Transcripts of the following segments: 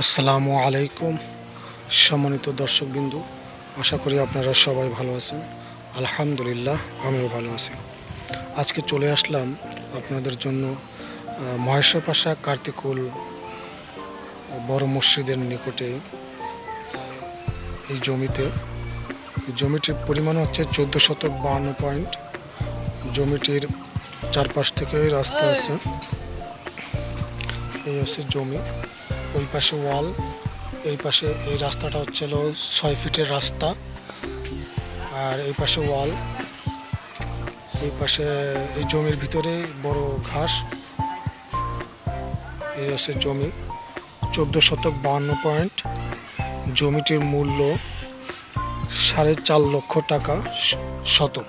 আসসালামু আলাইকুম সম্মানিত দর্শকবৃন্দ, আশা করি আপনারা সবাই ভালো আছেন। আলহামদুলিল্লাহ আমিও ভালো আছি। আজকে চলে আসলাম আপনাদের জন্য মহেশপাশা কার্তিকুল বড় মসজিদের নিকটে এই জমিটির পরিমাণ হচ্ছে 1452 পয়েন্ট। জমিটির চারপাশ থেকে রাস্তা আছে। এই হচ্ছে জমি, ওই পাশে ওয়াল, এই পাশে এই রাস্তাটা হচ্ছে 6 ফিটের রাস্তা, আর এই পাশে ওয়াল। এই পাশে এই জমির ভিতরে বড় ঘাস। এই হচ্ছে জমি, 1452 পয়েন্ট। জমিটির মূল্য 4.5 লক্ষ টাকা শতক।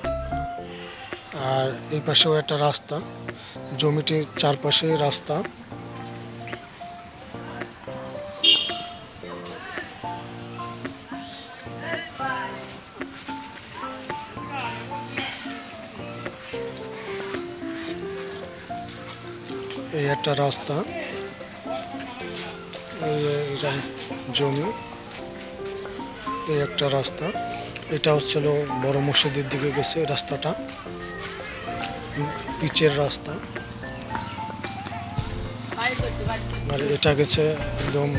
আর এই পাশেও একটা রাস্তা, জমিটির চারপাশে রাস্তা। এই একটা রাস্তা, এটা জমি, এই একটা রাস্তা। এটা হচ্ছিল বড় মসজিদের দিকে গেছে রাস্তাটা, পিচের রাস্তা। আর এটা গেছে একদম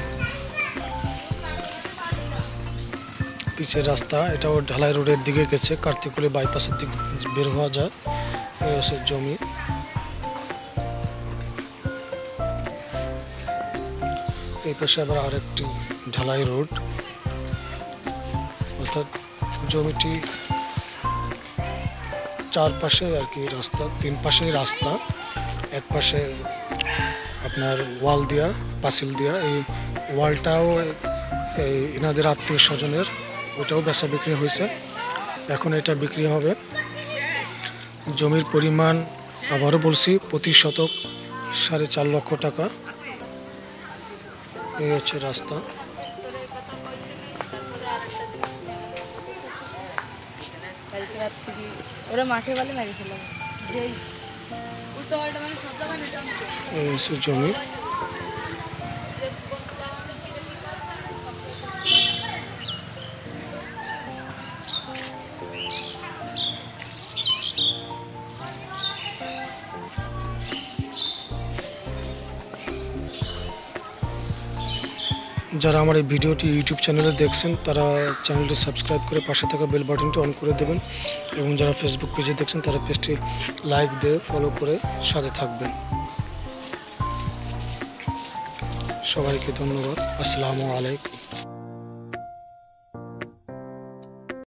পিচের রাস্তা, এটাও ঢালাই রোডের দিকে গেছে, কার্তিকুলে বাইপাসের দিকে বের হওয়া যায়। এই হচ্ছে জমি। এই পাশে আবার আরেকটি ঢালাই রোড, অর্থাৎ জমিটি চারপাশে আর কি রাস্তা, 3 পাশেই রাস্তা। এক পাশে আপনার ওয়াল দিয়া, পাঁচিল দিয়া। এই ওয়ালটাও এই এনাদের আত্মীয় স্বজনের, ওইটাও বেচা বিক্রি হয়েছে, এখন এটা বিক্রি হবে। জমির পরিমাণ আবারও বলছি, প্রতি শতক 4.5 লক্ষ টাকা। এই হচ্ছে রাস্তা। এই হচ্ছে জমি। যারা আমার এই ভিডিওটি ইউটিউব চ্যানেলে দেখছেন, তারা চ্যানেলটি সাবস্ক্রাইব করে পাশে থাকা বেল বাটনটি অন করে দেবেন, এবং যারা ফেসবুক পেজে দেখছেন তারা পেজটি লাইক দিয়ে ফলো করে সাথে থাকবেন। সবাইকে ধন্যবাদ। আসসালামু আলাইকুম।